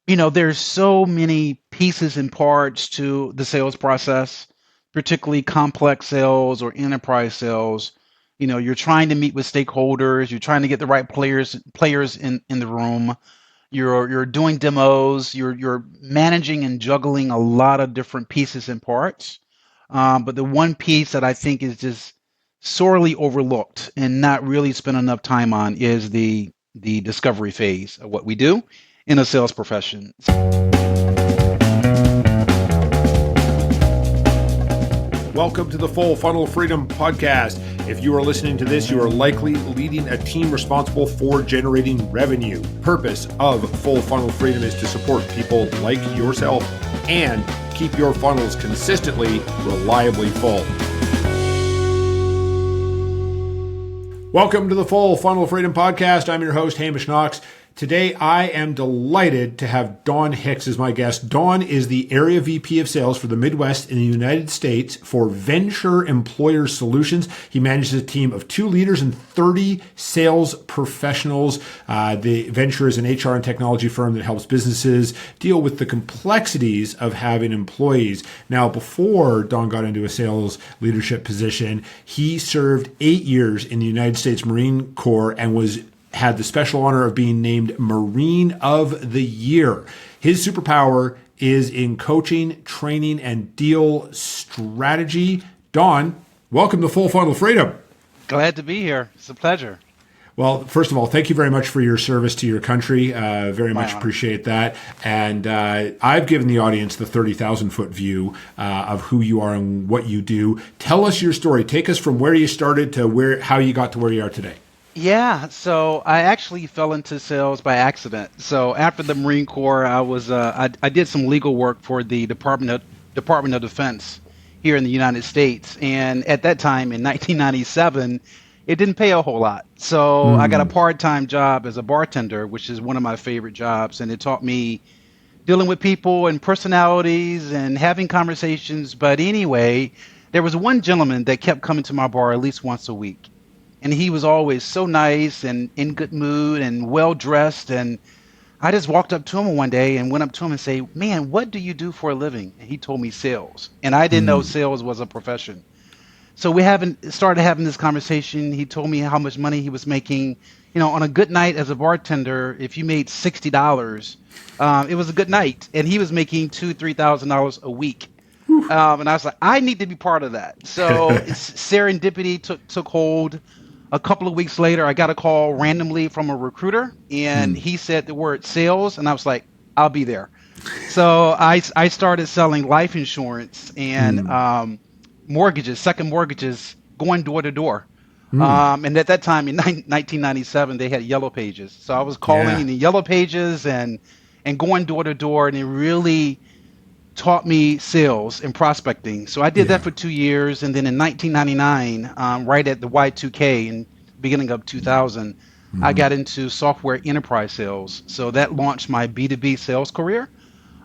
There's so many pieces and parts to the sales process, particularly complex sales or enterprise sales. You're trying to meet with stakeholders, you're trying to get the right players in the room. You're doing demos, you're managing and juggling a lot of different pieces and parts. But the one piece that I think is just sorely overlooked and not really spent enough time on is the discovery phase of what we do in a sales profession. Welcome to the Full Funnel Freedom Podcast. If you are listening to this, you are likely leading a team responsible for generating revenue. Purpose of Full Funnel Freedom is to support people like yourself and keep your funnels consistently, reliably full. Welcome to the Full Funnel Freedom Podcast. I'm your host, Hamish Knox. Today, I am delighted to have Don Hicks as my guest. Don is the Area VP of Sales for the Midwest in the United States for Venture Employer Solutions. He manages a team of 2 leaders and 30 sales professionals. The Venture is an HR and technology firm that helps businesses deal with the complexities of having employees. Now, before Don got into a sales leadership position, he served 8 years in the United States Marine Corps and had the special honor of being named Marine of the Year. His superpower is in coaching, training, and deal strategy. Don, welcome to Full Funnel Freedom. Glad to be here. It's a pleasure. Well, first of all, thank you very much for your service to your country. Very much honor. appreciate that. And I've given the audience the 30,000-foot view of who you are and what you do. Tell us your story. Take us from where you started to how you got to where you are today. Yeah, so I actually fell into sales by accident. So after the Marine Corps, I did some legal work for the Department of Defense here in the United States, and at that time in 1997, it didn't pay a whole lot. So I got a part-time job as a bartender, which is one of my favorite jobs, and it taught me dealing with people and personalities and having conversations. But anyway, there was one gentleman that kept coming to my bar at least once a week. And he was always so nice and in good mood and well dressed. And I just walked up to him one day and went up to him and say, "Man, what do you do for a living?" And he told me sales. And I didn't know sales was a profession. So we haven't started having this conversation. He told me how much money he was making. On a good night as a bartender, if you made $60, it was a good night. And he was making $2,000-3,000 a week. And I was like, I need to be part of that. So serendipity took hold. A couple of weeks later, I got a call randomly from a recruiter, and he said the word sales, and I was like, I'll be there. So I started selling life insurance and mortgages, second mortgages, going door to door. And at that time in 1997, they had yellow pages. So I was calling in the yellow pages and going door to door, and it really taught me sales and prospecting. So I did that for 2 years. And then in 1999, right at the Y2K in beginning of 2000, I got into software enterprise sales. So that launched my B2B sales career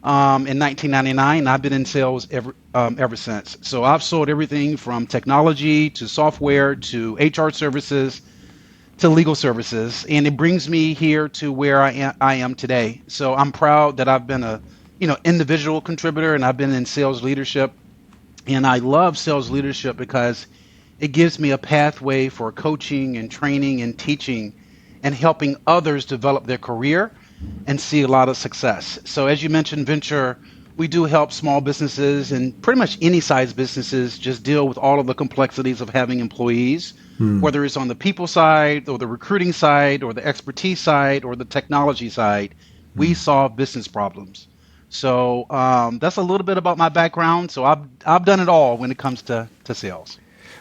in 1999. I've been in sales ever since. So I've sold everything from technology to software to HR services to legal services. And it brings me here to where I am today. So I'm proud that I've been a individual contributor, and I've been in sales leadership. And I love sales leadership because it gives me a pathway for coaching and training and teaching and helping others develop their career and see a lot of success. So as you mentioned, Venture, we do help small businesses and pretty much any size businesses just deal with all of the complexities of having employees, whether it's on the people side or the recruiting side or the expertise side or the technology side. We solve business problems. So that's a little bit about my background. So I've done it all when it comes to sales.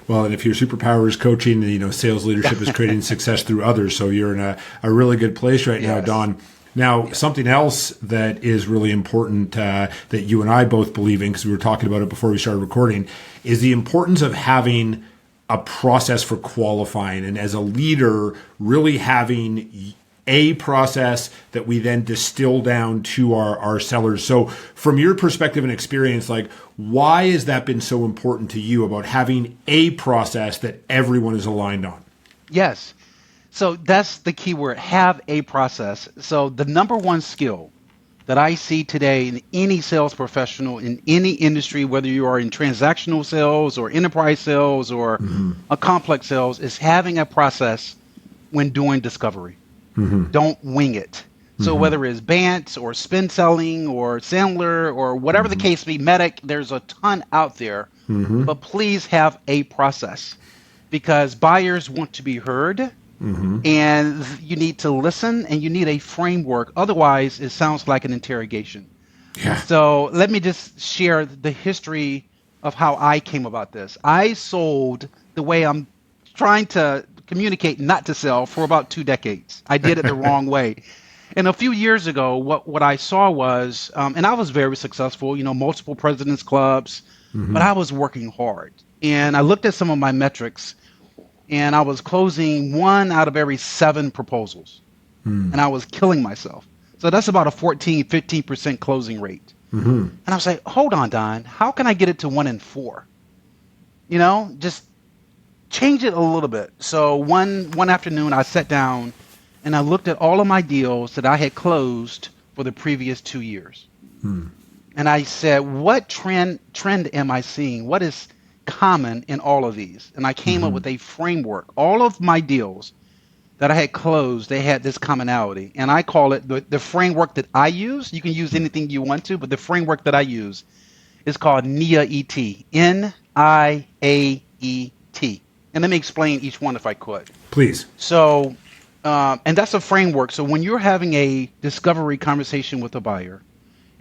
Well, and if your superpower is coaching, sales leadership is creating success through others. So you're in a really good place right now, Don. Now, something else that is really important that you and I both believe in, because we were talking about it before we started recording, is the importance of having a process for qualifying. And as a leader, really having a process that we then distill down to our sellers. So from your perspective and experience, why has that been so important to you about having a process that everyone is aligned on? Yes. So that's the key word, have a process. So the number one skill that I see today in any sales professional in any industry, whether you are in transactional sales or enterprise sales or a complex sales, is having a process when doing discovery. Don't wing it. So whether it's Bant or spin selling or Sandler or whatever the case be, Medic, there's a ton out there, but please have a process because buyers want to be heard and you need to listen and you need a framework. Otherwise, it sounds like an interrogation. Yeah. So let me just share the history of how I came about this. I sold the way I'm trying to communicate not to sell for about 2 decades. I did it the wrong way. And a few years ago, what I saw was, and I was very successful, multiple presidents clubs, but I was working hard. And I looked at some of my metrics and I was closing one out of every seven proposals and I was killing myself. So that's about a 14, 15% closing rate. And I was like, hold on, Don, how can I get it to 1 in 4? Just change it a little bit. So one afternoon I sat down and I looked at all of my deals that I had closed for the previous 2 years. And I said, what trend am I seeing? What is common in all of these? And I came up with a framework. All of my deals that I had closed, they had this commonality. And I call it the framework that I use. You can use anything you want to, but the framework that I use is called NIAET. NIAET. And let me explain each one if I could. Please. So, and that's a framework. So when you're having a discovery conversation with a buyer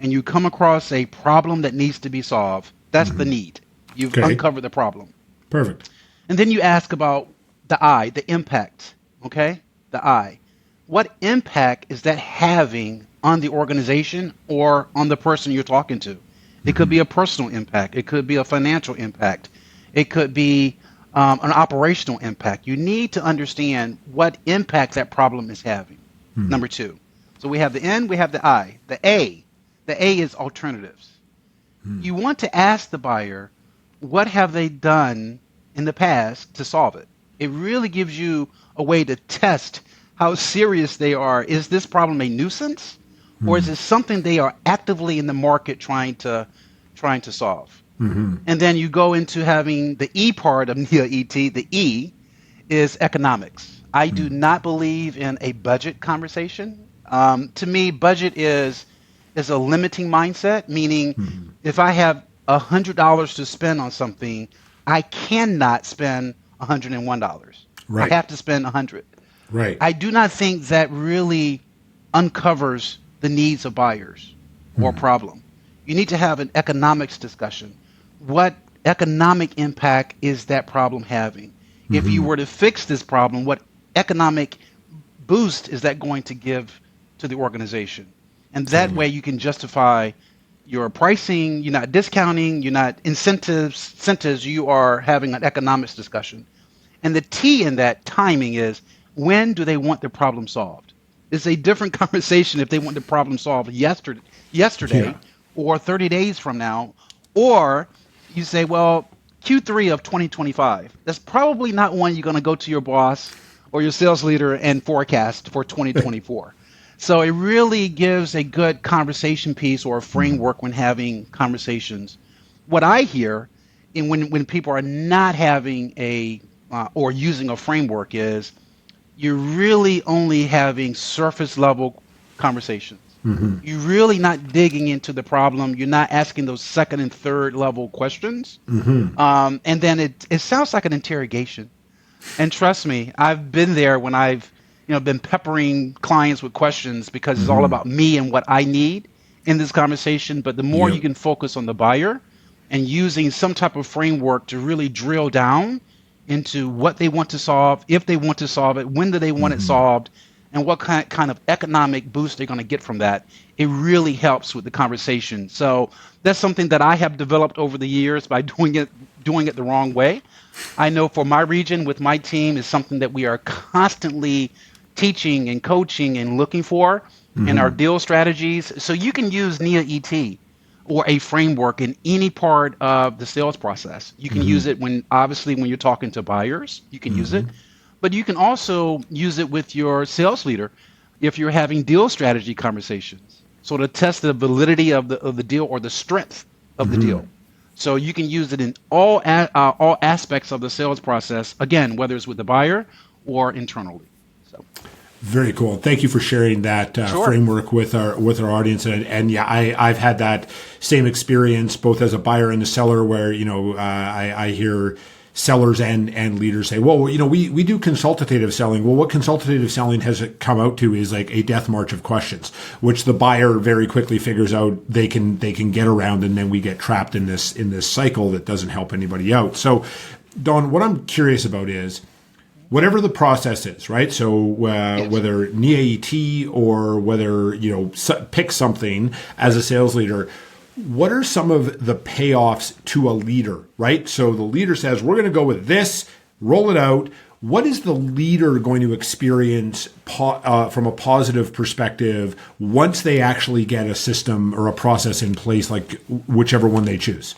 and you come across a problem that needs to be solved, that's the need. You've uncovered the problem. Perfect. And then you ask about the I, the impact. Okay? The I. What impact is that having on the organization or on the person you're talking to? It could be a personal impact. It could be a financial impact. It could be an operational impact. You need to understand what impact that problem is having. Number two. So we have the N, we have the I. The A. The A is alternatives. You want to ask the buyer, what have they done in the past to solve it? It really gives you a way to test how serious they are. Is this problem a nuisance, or is it something they are actively in the market trying to solve? And then you go into having the E part of NIAET. The E is economics. I do not believe in a budget conversation. To me, budget is a limiting mindset, meaning if I have $100 to spend on something, I cannot spend $101. Right. I have to spend 100. Right. I do not think that really uncovers the needs of buyers or problem. You need to have an economics discussion. What economic impact is that problem having? If you were to fix this problem, what economic boost is that going to give to the organization? And that way you can justify your pricing. You're not discounting, you're not incentives, you are having an economics discussion. And the T in that timing is, when do they want the problem solved? It's a different conversation if they want the problem solved yesterday or 30 days from now, or you say, well, Q3 of 2025. That's probably not one you're going to go to your boss or your sales leader and forecast for 2024. So it really gives a good conversation piece or a framework when having conversations. What I hear when people are not having or using a framework is you're really only having surface level conversations. You're really not digging into the problem. You're not asking those second and third level questions. And then it sounds like an interrogation. And trust me, I've been there when I've been peppering clients with questions because it's all about me and what I need in this conversation. But the more you can focus on the buyer and using some type of framework to really drill down into what they want to solve, if they want to solve it, when do they want it solved, and what kind of economic boost they're going to get from that, it really helps with the conversation. So that's something that I have developed over the years by doing it the wrong way. I know for my region with my team is something that we are constantly teaching and coaching and looking for in our deal strategies. So you can use NIAET or a framework in any part of the sales process. You can use it when you're talking to buyers, you can use it, but you can also use it with your sales leader if you're having deal strategy conversations. So to test the validity of the deal or the strength of the deal. So you can use it in all aspects of the sales process. Again, whether it's with the buyer or internally. So Very cool. Thank you for sharing that sure. framework with our audience. And yeah, I've had that same experience both as a buyer and a seller, where I hear sellers and leaders say, well, we do consultative selling. Well, what consultative selling has it come out to is like a death march of questions, which the buyer very quickly figures out they can get around, and then we get trapped in this cycle that doesn't help anybody out. So, Don, what I'm curious about is, whatever the process is, right? So Yes. whether NEAT or whether pick something as a sales leader, what are some of the payoffs to a leader, right? So the leader says, we're going to go with this, roll it out. What is the leader going to experience from a positive perspective once they actually get a system or a process in place, like whichever one they choose?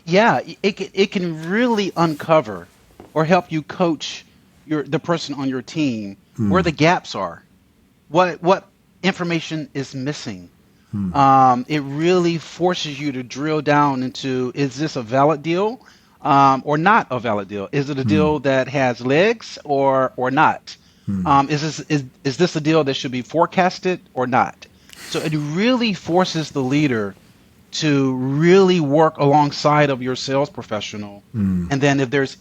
Yeah, it can really uncover or help you coach the person on your team where the gaps are, what information is missing. It really forces you to drill down into, is this a valid deal, or not a valid deal? Is it a deal that has legs or not? Is this a deal that should be forecasted or not? So it really forces the leader to really work alongside of your sales professional. And then if there's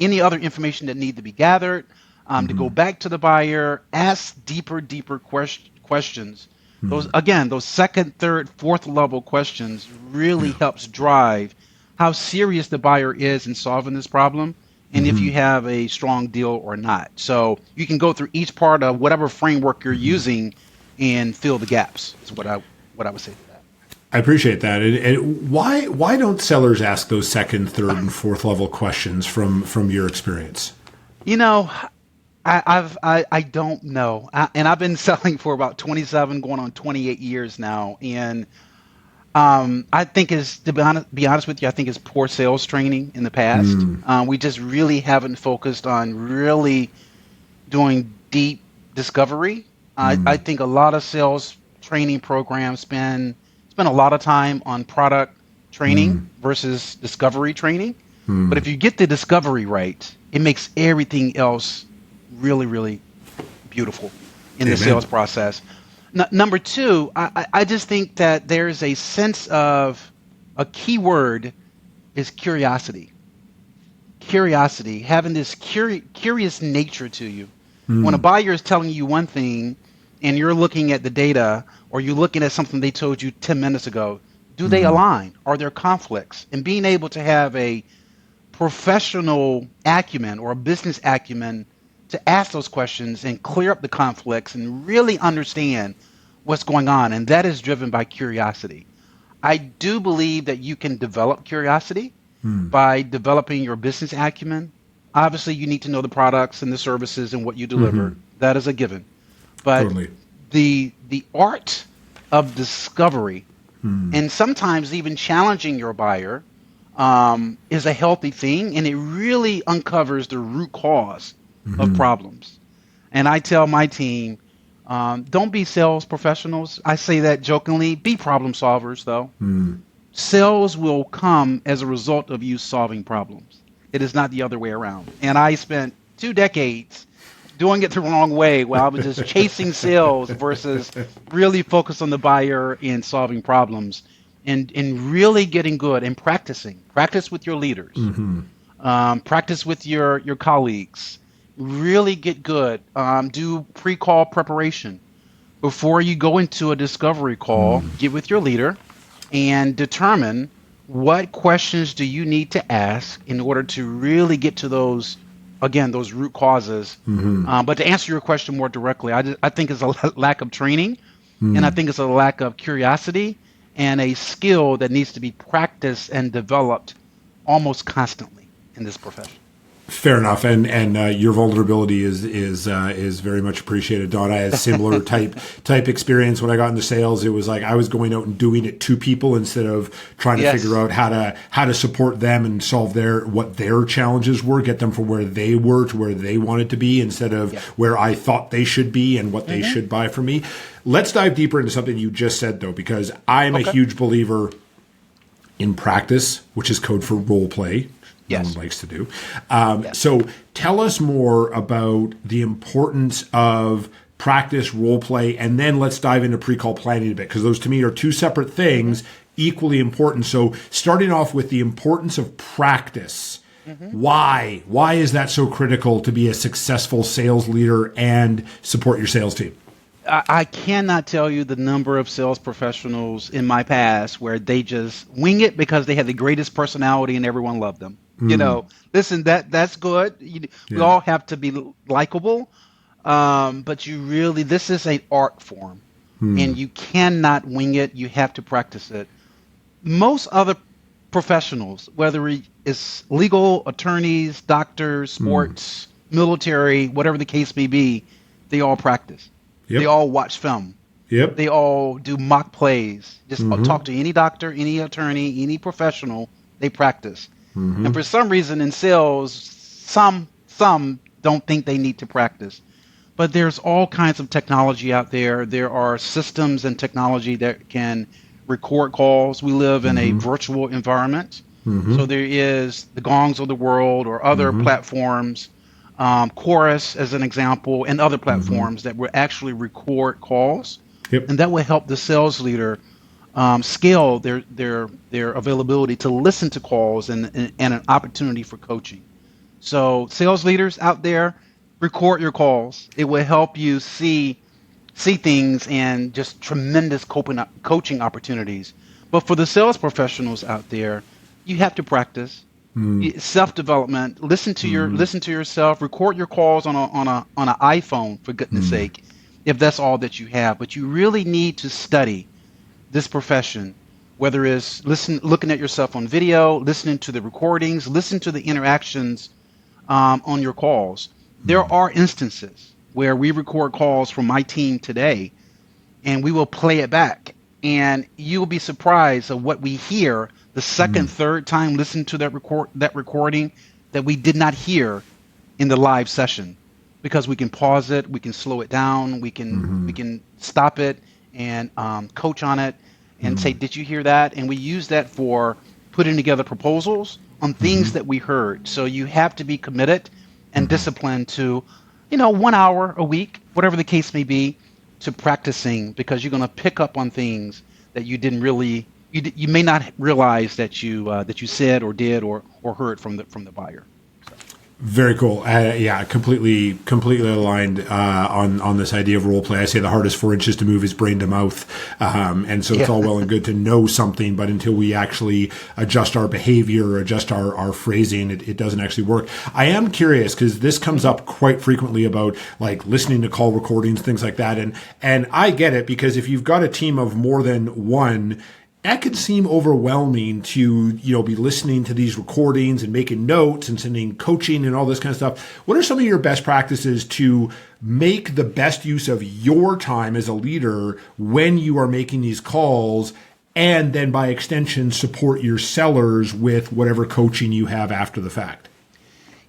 any other information that need to be gathered, to go back to the buyer, ask deeper questions. Those second, third, fourth level questions really Yeah. helps drive how serious the buyer is in solving this problem, and if you have a strong deal or not. So you can go through each part of whatever framework you're using and fill the gaps. Is what I would say to that. I appreciate that. And why don't sellers ask those second, third, and fourth level questions from your experience? You know, I don't know, and I've been selling for about 27, going on 28 years now, and I think is to be honest with you, I think it's poor sales training in the past. We just really haven't focused on really doing deep discovery. I think a lot of sales training programs spend a lot of time on product training versus discovery training. But if you get the discovery right, it makes everything else really beautiful in the Amen. sales process. Number two, I just think that there's a sense of a key word is curiosity. Curiosity, having this curious nature to you. When a buyer is telling you one thing and you're looking at the data or you're looking at something they told you 10 minutes ago, do they align? Are there conflicts? And being able to have a professional acumen or a business acumen to ask those questions and clear up the conflicts and really understand what's going on. And that is driven by curiosity. I do believe that you can develop curiosity by developing your business acumen. Obviously, you need to know the products and the services and what you deliver. That is a given. But Totally. the art of discovery and sometimes even challenging your buyer is a healthy thing, and it really uncovers the root cause of problems. And I tell my team, don't be sales professionals. I say that jokingly. Be problem solvers, though. Sales will come as a result of you solving problems. It is not the other way around. And I spent 2 decades doing it the wrong way, where I was just chasing sales versus really focused on the buyer and solving problems, and really getting good and practicing. Practice with your leaders. Practice with your colleagues. Really get good. Do pre-call preparation before you go into a discovery call. Get with your leader and determine what questions do you need to ask in order to really get to those, again, those root causes. But to answer your question more directly, I think it's a lack of training, and I think it's a lack of curiosity and a skill that needs to be practiced and developed almost constantly in this profession. Fair enough, and your vulnerability is very much appreciated, Don. I had a similar type experience when I got into sales. It was like I was going out and doing it to people instead of trying to figure Yes. out how to support them and solve what their challenges were, get them from where they were to where they wanted to be, instead of Yeah. where I thought they should be and what they should buy from me. Let's dive deeper into something you just said, though, because I am a Okay. huge believer in practice, which is code for role play. No Yes. one likes to do. Yes. So tell us more about the importance of practice, role play, and then let's dive into pre-call planning a bit, because those to me are two separate things, equally important. So starting off with the importance of practice. Why? Why is that so critical to be a successful sales leader and support your sales team? I cannot tell you the number of sales professionals in my past where they just wing it because they had the greatest personality and everyone loved them. Listen, that's good. We Yeah. all have to be likable, but this is an art form, and you cannot wing it. You have to practice it. Most other professionals, whether it's legal, attorneys, doctors, sports, military, whatever the case may be, they all practice. They Yep. all watch film. Yep. They all do mock plays. Just talk to any doctor, any attorney, any professional. They practice. And for some reason in sales, some don't think they need to practice. But there's all kinds of technology out there. There are systems and technology that can record calls. We live in a virtual environment. So there is the Gongs of the world or other platforms, Chorus as an example, and other platforms that will actually record calls, Yep. and that will help the sales leader scale their availability to listen to calls and an opportunity for coaching. So sales leaders out there, record your calls. It will help you see things and just tremendous coaching opportunities. But for the sales professionals out there, you have to practice self development. Listen to yourself. Record your calls on an iPhone, for goodness sake, if that's all that you have. But you really need to study this profession, whether it's looking at yourself on video, listening to the recordings, listen to the interactions on your calls. There are instances where we record calls from my team today, and we will play it back, and you will be surprised of what we hear the second, third time listen to that recording that we did not hear in the live session, because we can pause it, we can slow it down, we can stop it and coach on it and say, did you hear that? And we use that for putting together proposals on things that we heard. So you have to be committed and disciplined to, 1 hour a week, whatever the case may be, to practicing, because you're going to pick up on things that you didn't really, you may not realize that you said or did or heard from the buyer. Very cool. Yeah, completely aligned on this idea of role play. I say the hardest 4 inches to move is brain to mouth, and so it's all well and good to know something, but until we actually adjust our behavior or adjust our phrasing, it doesn't actually work. I am curious, because this comes up quite frequently about like listening to call recordings, things like that, and I get it, because if you've got a team of more than one, that could seem overwhelming to, be listening to these recordings and making notes and sending coaching and all this kind of stuff. What are some of your best practices to make the best use of your time as a leader when you are making these calls, and then by extension support your sellers with whatever coaching you have after the fact?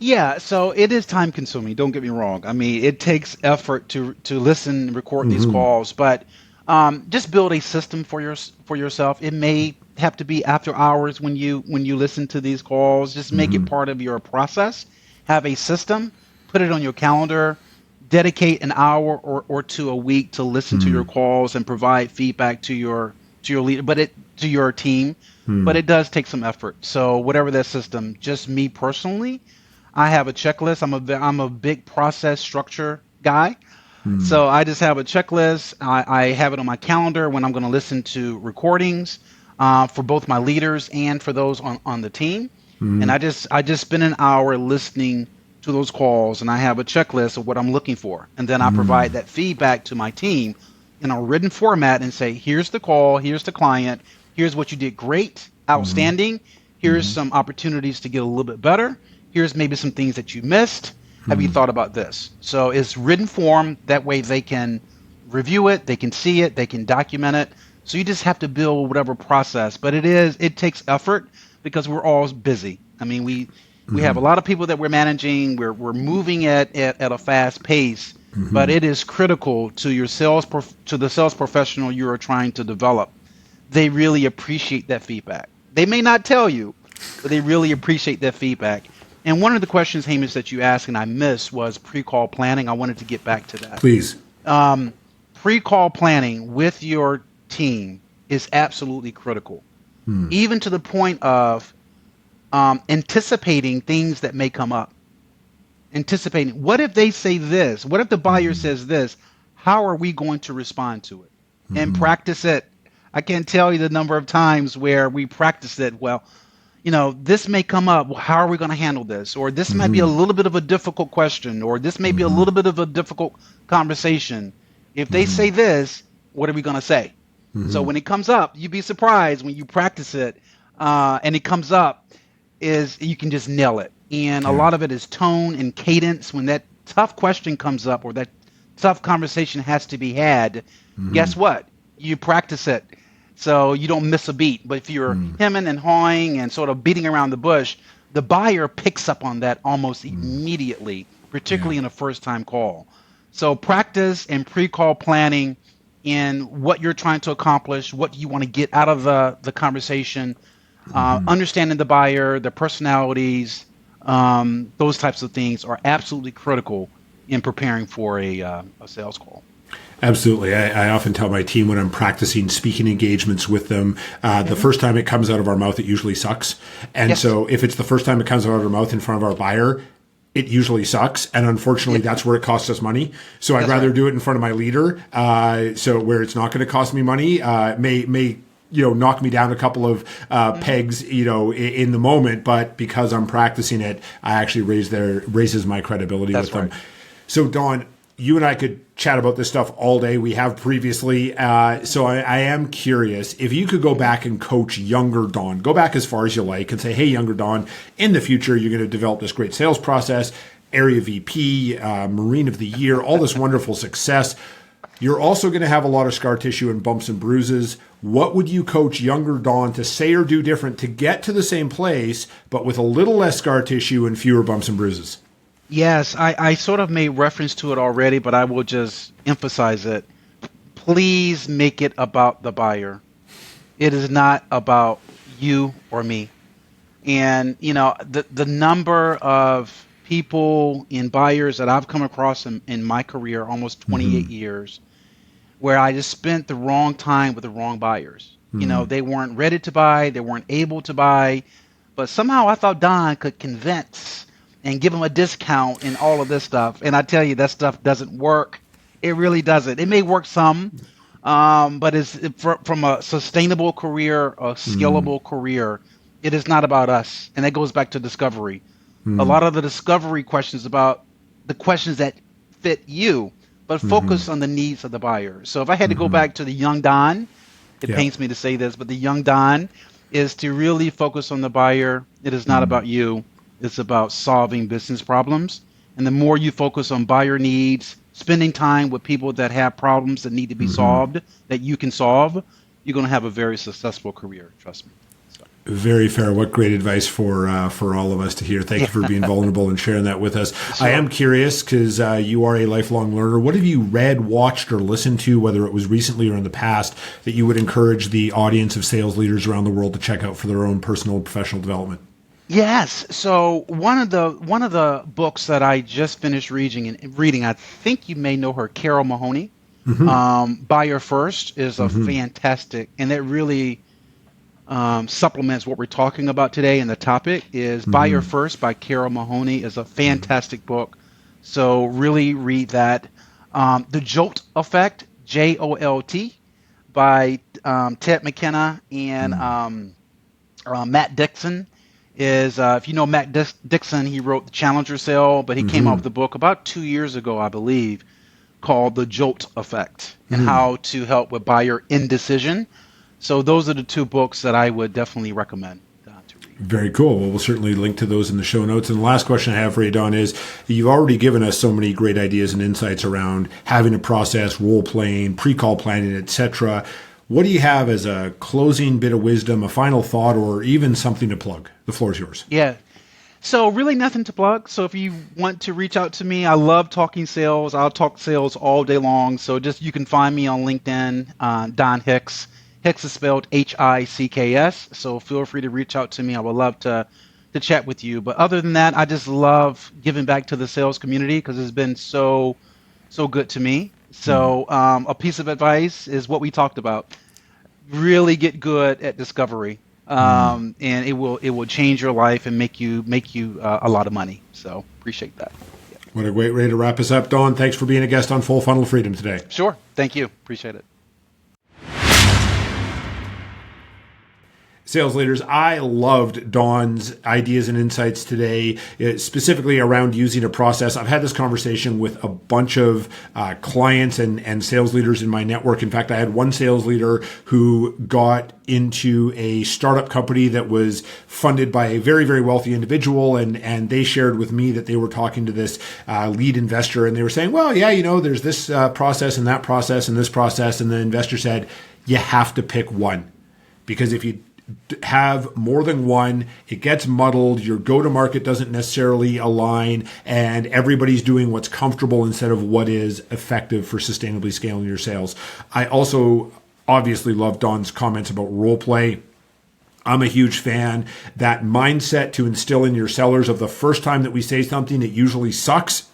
Yeah, so it is time consuming. Don't get me wrong. I mean, it takes effort to listen and record these calls, but just build a system for yourself. It may have to be after hours when you listen to these calls. Just make it part of your process. Have a system. Put it on your calendar. Dedicate an hour or two a week to listen to your calls and provide feedback to your leader, to your team. But it does take some effort. So whatever that system, just me personally, I have a checklist. I'm a big process structure guy. So I just have a checklist. I have it on my calendar when I'm going to listen to recordings for both my leaders and for those on the team. And I just spend an hour listening to those calls, and I have a checklist of what I'm looking for. And then I provide that feedback to my team in a written format and say, here's the call, here's the client, here's what you did great, outstanding, here's some opportunities to get a little bit better, Here's maybe some things that you missed. Have you Mm-hmm. thought about this? So it's written form. That way they can review it, they can see it, they can document it. So you just have to build whatever process. But it takes effort because we're all busy. I mean, we have a lot of people that we're managing. We're moving at a fast pace, but Mm-hmm. it is critical to to the sales professional you are trying to develop. They really appreciate that feedback. They may not tell you, but they really appreciate that feedback. And one of the questions, Hamish, that you asked and I missed was pre-call planning. I wanted to get back to that. Please. Um, Pre-call planning with your team is absolutely critical, Mm. even to the point of anticipating things that may come up. Anticipating, what if they say this? What if the buyer Mm-hmm. says this? How are we going to respond to it? And Mm-hmm. practice it. I can't tell you the number of times where we practice it. Well, this may come up. Well, how are we going to handle this? Or this might be a Mm-hmm. little bit of a difficult question, or this may be a Mm-hmm. little bit of a difficult conversation. If they Mm-hmm. say this, what are we going to say? So Mm-hmm. when it comes up, you'd be surprised when you practice it, and it comes up, is you can just nail it. And a Yeah. lot of it is tone and cadence. When that tough question comes up or that tough conversation has to be had, Mm-hmm. guess what? You practice it so you don't miss a beat. But if you're Mm-hmm. hemming and hawing and sort of beating around the bush, the buyer picks up on that almost immediately, Yeah. particularly in a first time call. So practice and pre-call planning in what you're trying to accomplish, what you want to get out of the conversation, Mm-hmm. understanding the buyer, their personalities, those types of things are absolutely critical in preparing for a sales call. Absolutely. I often tell my team when I'm practicing speaking engagements with them, the Hmm. first time it comes out of our mouth, it usually sucks. And Yes. so if it's the first time it comes out of our mouth in front of our buyer, it usually sucks. And unfortunately, Yeah, that's where it costs us money. So I'd that's rather right. do it in front of my leader. So where it's not going to cost me money, may knock me down a couple of Hmm. pegs in the moment, but because I'm practicing it, I actually raises my credibility with That's them. right. So Don, you and I could chat about this stuff all day. We have previously. So I am curious if you could go Hmm. back and coach younger Don, go back as far as you like and say, hey, younger Don, in the future, you're going to develop this great sales process, area VP, Marine of the Year, all this wonderful success. You're also going to have a lot of scar tissue and bumps and bruises. What would you coach younger Don to say or do different to get to the same place, but with a little less scar tissue and fewer bumps and bruises? Yes, I sort of made reference to it already, but I will just emphasize it. Please make it about the buyer. It is not about you or me. And the number of people and buyers that I've come across in my career, almost 28 Mm-hmm. years, where I just spent the wrong time with the wrong buyers. Mm-hmm. They weren't ready to buy, they weren't able to buy, but somehow I thought Don could convince and give them a discount and all of this stuff. And I tell you, that stuff doesn't work. It really doesn't. It may work some, but from a sustainable career, a Mm-hmm. scalable career, it is not about us. And that goes back to discovery. A Mm-hmm. lot of the discovery questions about the questions that fit you, but Mm-hmm. focus on the needs of the buyer. So if I had to go Mm-hmm. back to the young Don, it Yeah. pains me to say this, but the young Don is to really focus on the buyer. It is not Mm-hmm. about you. It's about solving business problems. And the more you focus on buyer needs, spending time with people that have problems that need to be Mm-hmm. solved, that you can solve, you're going to have a very successful career. Trust me. So, Very fair. What great advice for all of us to hear. Thank you for being yeah, vulnerable and sharing that with us. I am sure. curious because you are a lifelong learner. What have you read, watched, or listened to, whether it was recently or in the past, that you would encourage the audience of sales leaders around the world to check out for their own personal and professional development? Yes. So one of the books that I just finished reading, I think you may know her, Carol Mahoney. Mm-hmm. Buyer First is a Mm-hmm. fantastic, and it really supplements what we're talking about today. And the topic is Buyer Mm-hmm. First by Carol Mahoney is a fantastic book. So really read that. The Jolt Effect, Jolt, by Ted McKenna and Matt Dixon is if you know Dixon, he wrote the Challenger Sale, but he came out Mm-hmm. with a book about 2 years ago, I believe, called The Jolt Effect and Mm-hmm. how to help with buyer indecision. So those are the two books that I would definitely recommend to read. Very cool. Well, we'll certainly link to those in the show notes. And the last question I have for you, Don, is you've already given us so many great ideas and insights around having a process, role playing, pre-call planning, etc. What do you have as a closing bit of wisdom, a final thought, or even something to plug? The floor is yours. Yeah. So really nothing to plug. So if you want to reach out to me, I love talking sales. I'll talk sales all day long. So just you can find me on LinkedIn, Don Hicks. Hicks is spelled Hicks. So feel free to reach out to me. I would love to chat with you. But other than that, I just love giving back to the sales community because it's been so good to me. So a piece of advice is what we talked about. Really get good at discovery. And it will change your life and make you a lot of money. So appreciate that. Yeah. What a great way to wrap us up, Don. Thanks for being a guest on Full Funnel Freedom today. Sure. Thank you. Appreciate it. Sales leaders, I loved Don's ideas and insights today, specifically around using a process. I've had this conversation with a bunch of clients and sales leaders in my network. In fact, I had one sales leader who got into a startup company that was funded by a very, very wealthy individual. And they shared with me that they were talking to this lead investor and they were saying, well, yeah, there's this process and that process and this process. And the investor said, you have to pick one, because if you have more than one, it gets muddled, your go-to-market doesn't necessarily align, and everybody's doing what's comfortable instead of what is effective for sustainably scaling your sales. I also obviously love Don's comments about role play. I'm a huge fan. That mindset to instill in your sellers of the first time that we say something that usually sucks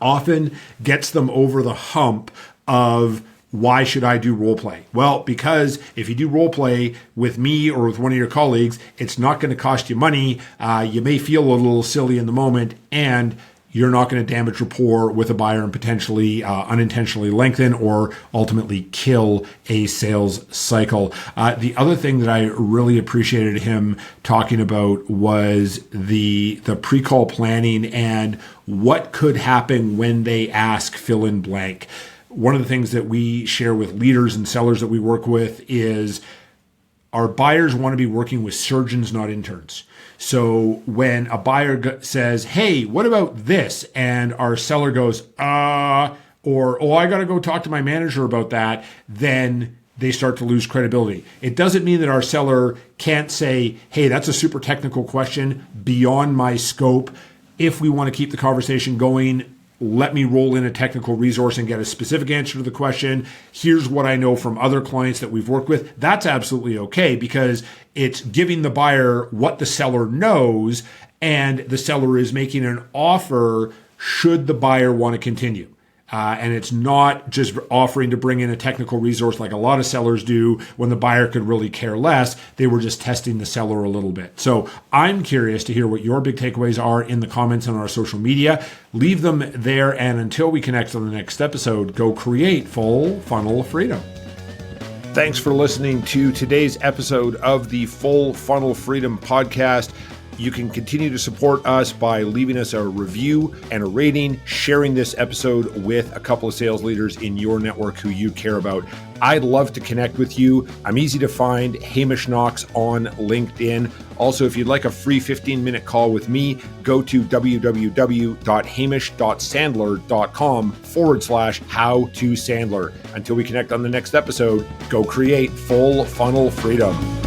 often gets them over the hump of, why should I do role play? Well, because if you do role play with me or with one of your colleagues, it's not going to cost you money. You may feel a little silly in the moment, and you're not going to damage rapport with a buyer and potentially unintentionally lengthen or ultimately kill a sales cycle. The other thing that I really appreciated him talking about was the pre-call planning and what could happen when they ask fill in blank. One of the things that we share with leaders and sellers that we work with is our buyers want to be working with surgeons, not interns. So when a buyer says, hey, what about this? And our seller goes, or, oh, I got to go talk to my manager about that, then they start to lose credibility. It doesn't mean that our seller can't say, hey, that's a super technical question beyond my scope. If we want to keep the conversation going, let me roll in a technical resource and get a specific answer to the question. Here's what I know from other clients that we've worked with. That's absolutely okay, because it's giving the buyer what the seller knows, and the seller is making an offer should the buyer want to continue. And it's not just offering to bring in a technical resource like a lot of sellers do when the buyer could really care less. They were just testing the seller a little bit. So I'm curious to hear what your big takeaways are in the comments on our social media. Leave them there. And until we connect on the next episode, go create full funnel freedom. Thanks for listening to today's episode of the Full Funnel Freedom Podcast. You can continue to support us by leaving us a review and a rating, sharing this episode with a couple of sales leaders in your network who you care about. I'd love to connect with you. I'm easy to find, Hamish Knox on LinkedIn. Also, if you'd like a free 15-minute call with me, go to www.hamish.sandler.com/how-to-sandler. Until we connect on the next episode, go create full funnel freedom.